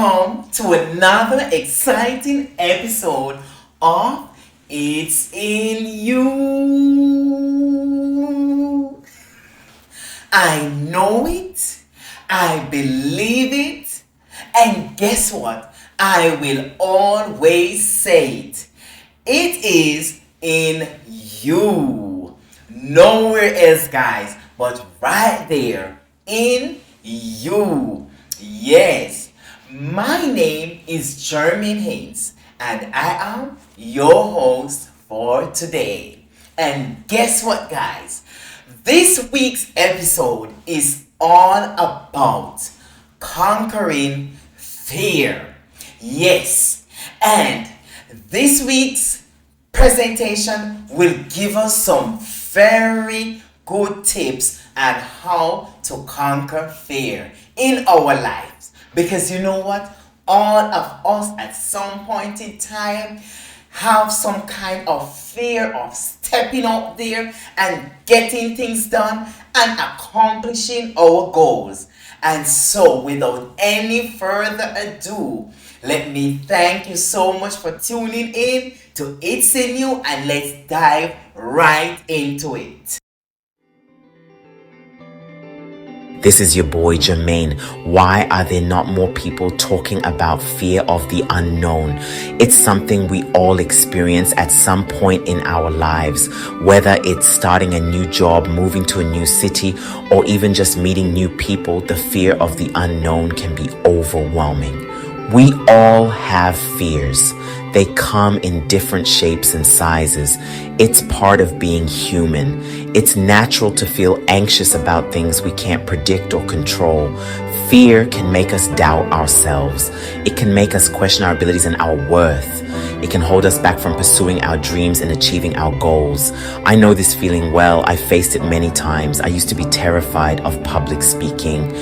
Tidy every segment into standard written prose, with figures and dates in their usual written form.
welcome to another exciting episode of It's in You. I know it, I believe it, and guess what? I will always say it. It is in you. Nowhere else, guys, but right there in you. Yes, my name is Jermaine Haynes, and I am your host for today. And guess what, guys? This week's episode is all about conquering fear. Yes, and this week's presentation will give us some very good tips on how to conquer fear in our lives. Because you know what? All of us at some point in time have some kind of fear of stepping out there and getting things done and accomplishing our goals. And so, without any further ado, let me thank you so much for tuning in to It's in You, and let's dive right into it. This is your boy Jermaine. Why are there not more people talking about fear of the unknown? It's something we all experience at some point in our lives, whether it's starting a new job, moving to a new city, or even just meeting new people. The fear of the unknown can be overwhelming. We all have fears. They come in different shapes and sizes. It's part of being human. It's natural to feel anxious about things we can't predict or control. Fear can make us doubt ourselves. It can make us question our abilities and our worth. It can hold us back from pursuing our dreams and achieving our goals. I know this feeling well. I faced it many times. I used to be terrified of public speaking.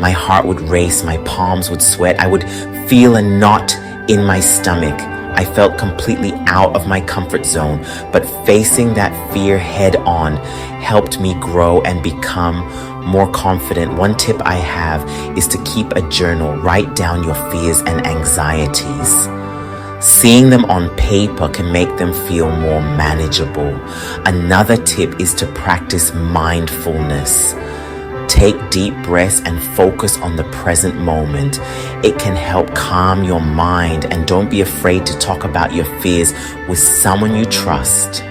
My heart would race, my palms would sweat. I would feel a knot in my stomach. I felt completely out of my comfort zone, but facing that fear head on helped me grow and become more confident. One tip I have is to keep a journal. Write down your fears and anxieties. Seeing them on paper can make them feel more manageable. Another tip is to practice mindfulness. Take deep breaths and focus on the present moment. It can help calm your mind, and don't be afraid to talk about your fears with someone you trust.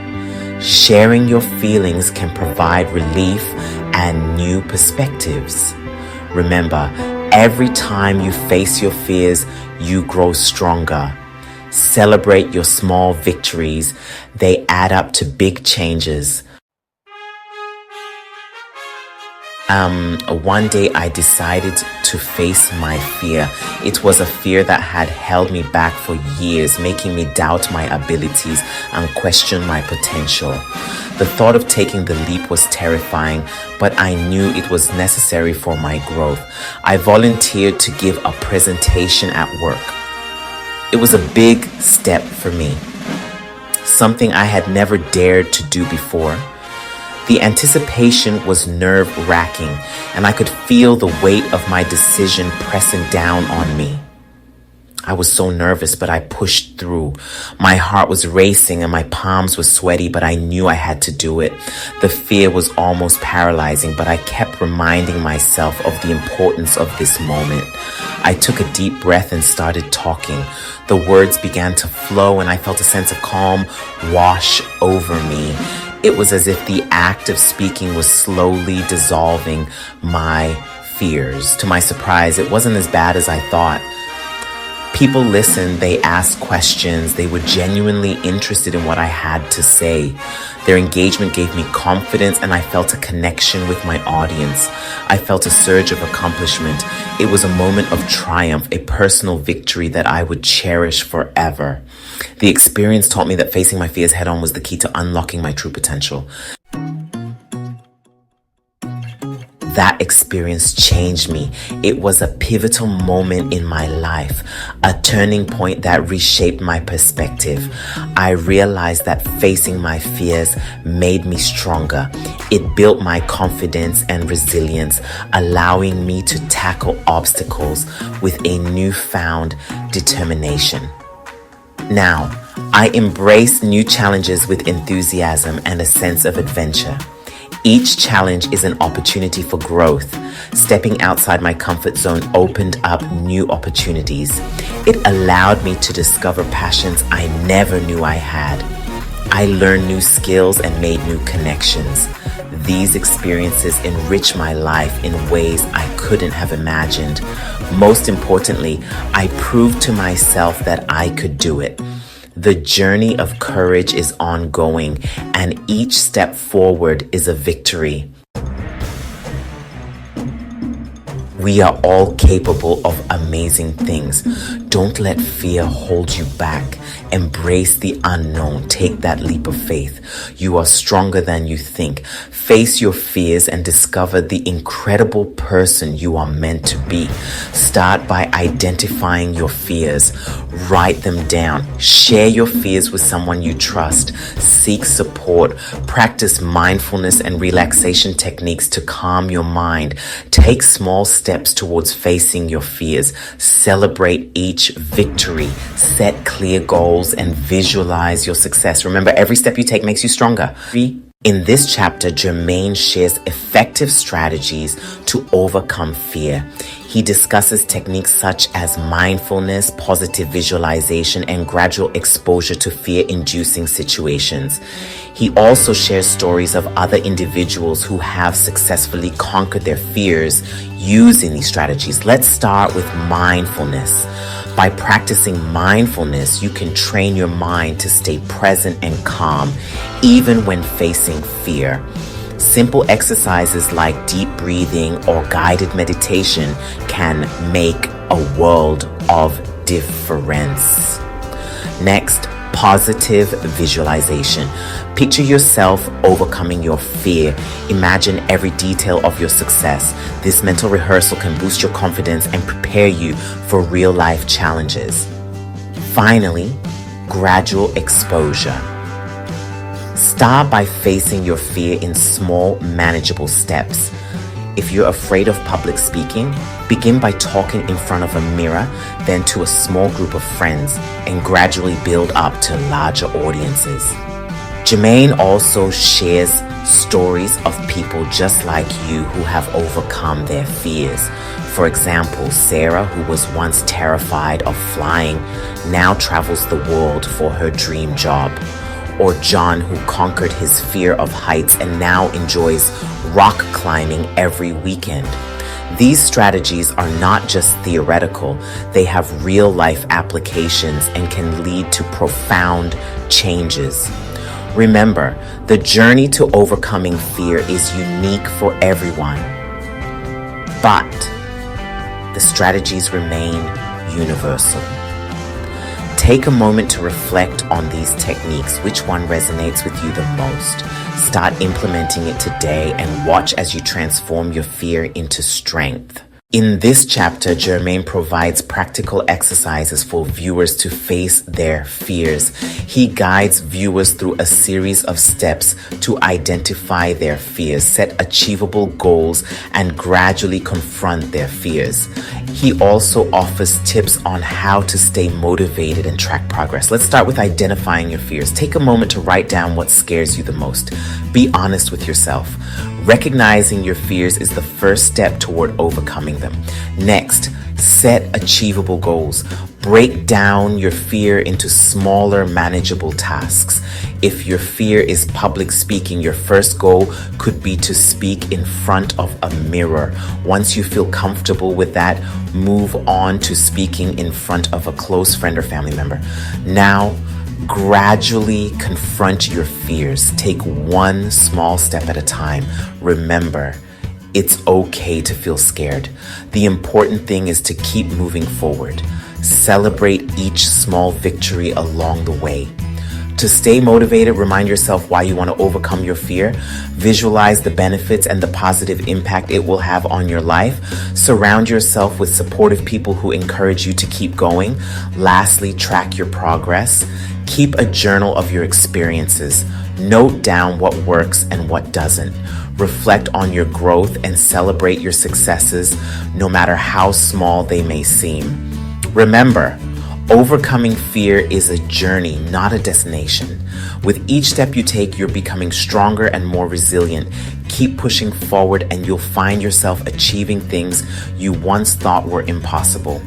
Sharing your feelings can provide relief and new perspectives. Remember, every time you face your fears, you grow stronger. Celebrate your small victories. They add up to big changes. One day I decided to face my fear. It was a fear that had held me back for years, making me doubt my abilities and question my potential. The thought of taking the leap was terrifying, but I knew it was necessary for my growth. I volunteered to give a presentation at work. It was a big step for me, something I had never dared to do before. The anticipation was nerve-wracking, and I could feel the weight of my decision pressing down on me. I was so nervous, but I pushed through. My heart was racing and my palms were sweaty, but I knew I had to do it. The fear was almost paralyzing, but I kept reminding myself of the importance of this moment. I took a deep breath and started talking. The words began to flow, and I felt a sense of calm wash over me. It was as if the act of speaking was slowly dissolving my fears. To my surprise, it wasn't as bad as I thought. People listened, they asked questions, they were genuinely interested in what I had to say. Their engagement gave me confidence, and I felt a connection with my audience. I felt a surge of accomplishment. It was a moment of triumph, a personal victory that I would cherish forever. The experience taught me that facing my fears head on was the key to unlocking my true potential. That experience changed me. It was a pivotal moment in my life, a turning point that reshaped my perspective. I realized that facing my fears made me stronger. It built my confidence and resilience, allowing me to tackle obstacles with a newfound determination. Now, I embrace new challenges with enthusiasm and a sense of adventure. Each challenge is an opportunity for growth. Stepping outside my comfort zone opened up new opportunities. It allowed me to discover passions I never knew I had. I learned new skills and made new connections. These experiences enrich my life in ways I couldn't have imagined. Most importantly, I proved to myself that I could do it. The journey of courage is ongoing, and each step forward is a victory. We are all capable of amazing things. Don't let fear hold you back. Embrace the unknown. Take that leap of faith. You are stronger than you think. Face your fears and discover the incredible person you are meant to be. Start by identifying your fears. Write them down. Share your fears with someone you trust. Seek support. Practice mindfulness and relaxation techniques to calm your mind. Take small steps towards facing your fears. Celebrate each victory. Set clear goals and visualize your success. Remember, every step you take makes you stronger. In this chapter, Jermaine shares effective strategies to overcome fear. He discusses techniques such as mindfulness, positive visualization, and gradual exposure to fear-inducing situations. He also shares stories of other individuals who have successfully conquered their fears using these strategies. Let's start with mindfulness. By practicing mindfulness, you can train your mind to stay present and calm, even when facing fear. Simple exercises like deep breathing or guided meditation can make a world of difference. Next, positive visualization. Picture yourself overcoming your fear. Imagine every detail of your success. This mental rehearsal can boost your confidence and prepare you for real-life challenges. Finally, gradual exposure. Start by facing your fear in small, manageable steps. If you're afraid of public speaking, begin by talking in front of a mirror, then to a small group of friends, and gradually build up to larger audiences. Jermaine also shares stories of people just like you who have overcome their fears. For example, Sarah, who was once terrified of flying, now travels the world for her dream job. Or John, who conquered his fear of heights and now enjoys rock climbing every weekend. These strategies are not just theoretical, they have real-life applications and can lead to profound changes. Remember, the journey to overcoming fear is unique for everyone, but the strategies remain universal. Take a moment to reflect on these techniques. Which one resonates with you the most? Start implementing it today and watch as you transform your fear into strength. In this chapter, Jermaine provides practical exercises for viewers to face their fears. He guides viewers through a series of steps to identify their fears, set achievable goals, and gradually confront their fears. He also offers tips on how to stay motivated and track progress. Let's start with identifying your fears. Take a moment to write down what scares you the most. Be honest with yourself. Recognizing your fears is the first step toward overcoming them. Next, set achievable goals. Break down your fear into smaller, manageable tasks. If your fear is public speaking, your first goal could be to speak in front of a mirror. Once you feel comfortable with that, move on to speaking in front of a close friend or family member. Now, gradually confront your fears. Take one small step at a time. Remember, it's okay to feel scared. The important thing is to keep moving forward. Celebrate each small victory along the way. To stay motivated, remind yourself why you want to overcome your fear. Visualize the benefits and the positive impact it will have on your life. Surround yourself with supportive people who encourage you to keep going. Lastly, track your progress. Keep a journal of your experiences. Note down what works and what doesn't. Reflect on your growth and celebrate your successes, no matter how small they may seem. Remember, overcoming fear is a journey, not a destination. With each step you take, you're becoming stronger and more resilient. Keep pushing forward and you'll find yourself achieving things you once thought were impossible.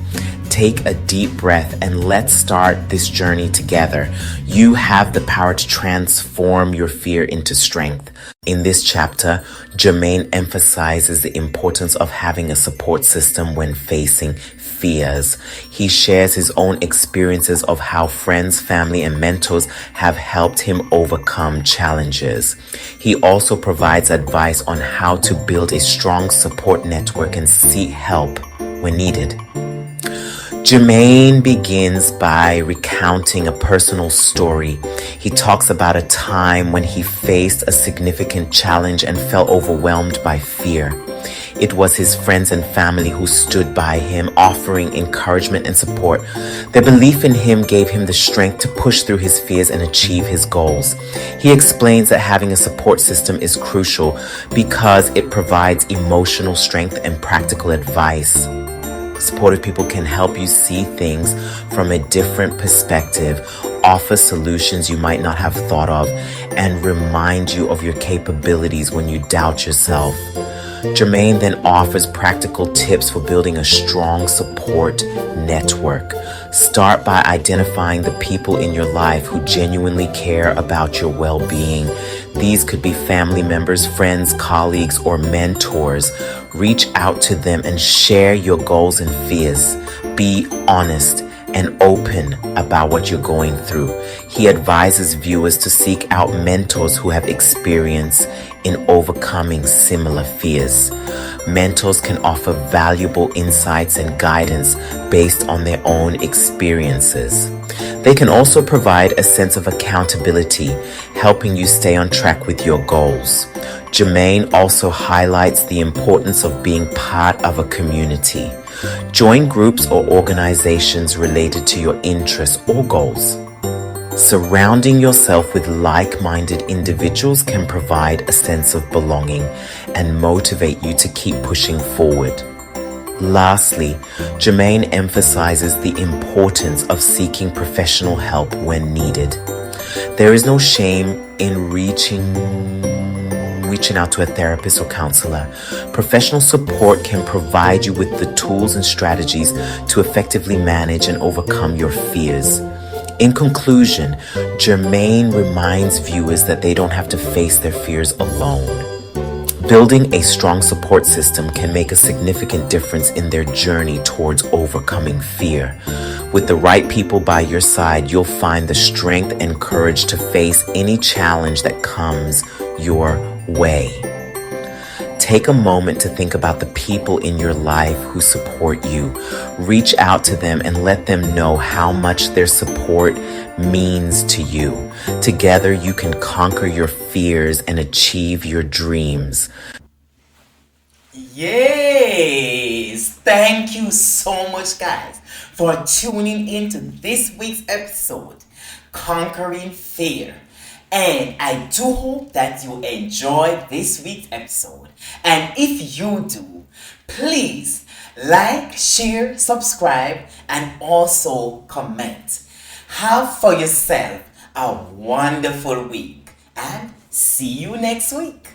Take a deep breath and let's start this journey together. You have the power to transform your fear into strength. In this chapter, Jermaine emphasizes the importance of having a support system when facing fears. He shares his own experiences of how friends, family, and mentors have helped him overcome challenges. He also provides advice on how to build a strong support network and seek help when needed. Jermaine begins by recounting a personal story. He talks about a time when he faced a significant challenge and felt overwhelmed by fear. It was his friends and family who stood by him, offering encouragement and support. Their belief in him gave him the strength to push through his fears and achieve his goals. He explains that having a support system is crucial because it provides emotional strength and practical advice. Supportive people can help you see things from a different perspective, offer solutions you might not have thought of, and remind you of your capabilities when you doubt yourself. Jermaine then offers practical tips for building a strong support network. Start by identifying the people in your life who genuinely care about your well-being. These could be family members, friends, colleagues, or mentors. Reach out to them and share your goals and fears. Be honest and open about what you're going through. He advises viewers to seek out mentors who have experience in overcoming similar fears. Mentors can offer valuable insights and guidance based on their own experiences. They can also provide a sense of accountability, helping you stay on track with your goals. Jermaine also highlights the importance of being part of a community. Join groups or organizations related to your interests or goals. Surrounding yourself with like-minded individuals can provide a sense of belonging and motivate you to keep pushing forward. Lastly, Jermaine emphasizes the importance of seeking professional help when needed. There is no shame in reaching out to a therapist or counselor. Professional support can provide you with the tools and strategies to effectively manage and overcome your fears. In conclusion, Jermaine reminds viewers that they don't have to face their fears alone. Building a strong support system can make a significant difference in their journey towards overcoming fear. With the right people by your side, you'll find the strength and courage to face any challenge that comes your way. Take a moment to think about the people in your life who support you. Reach out to them and let them know how much their support means to you. Together, you can conquer your fears and achieve your dreams. Yes! Thank you so much, guys, for tuning into this week's episode, Conquering Fear. And I do hope that you enjoyed this week's episode. And if you do, please like, share, subscribe, and also comment. Have for yourself a wonderful week and see you next week.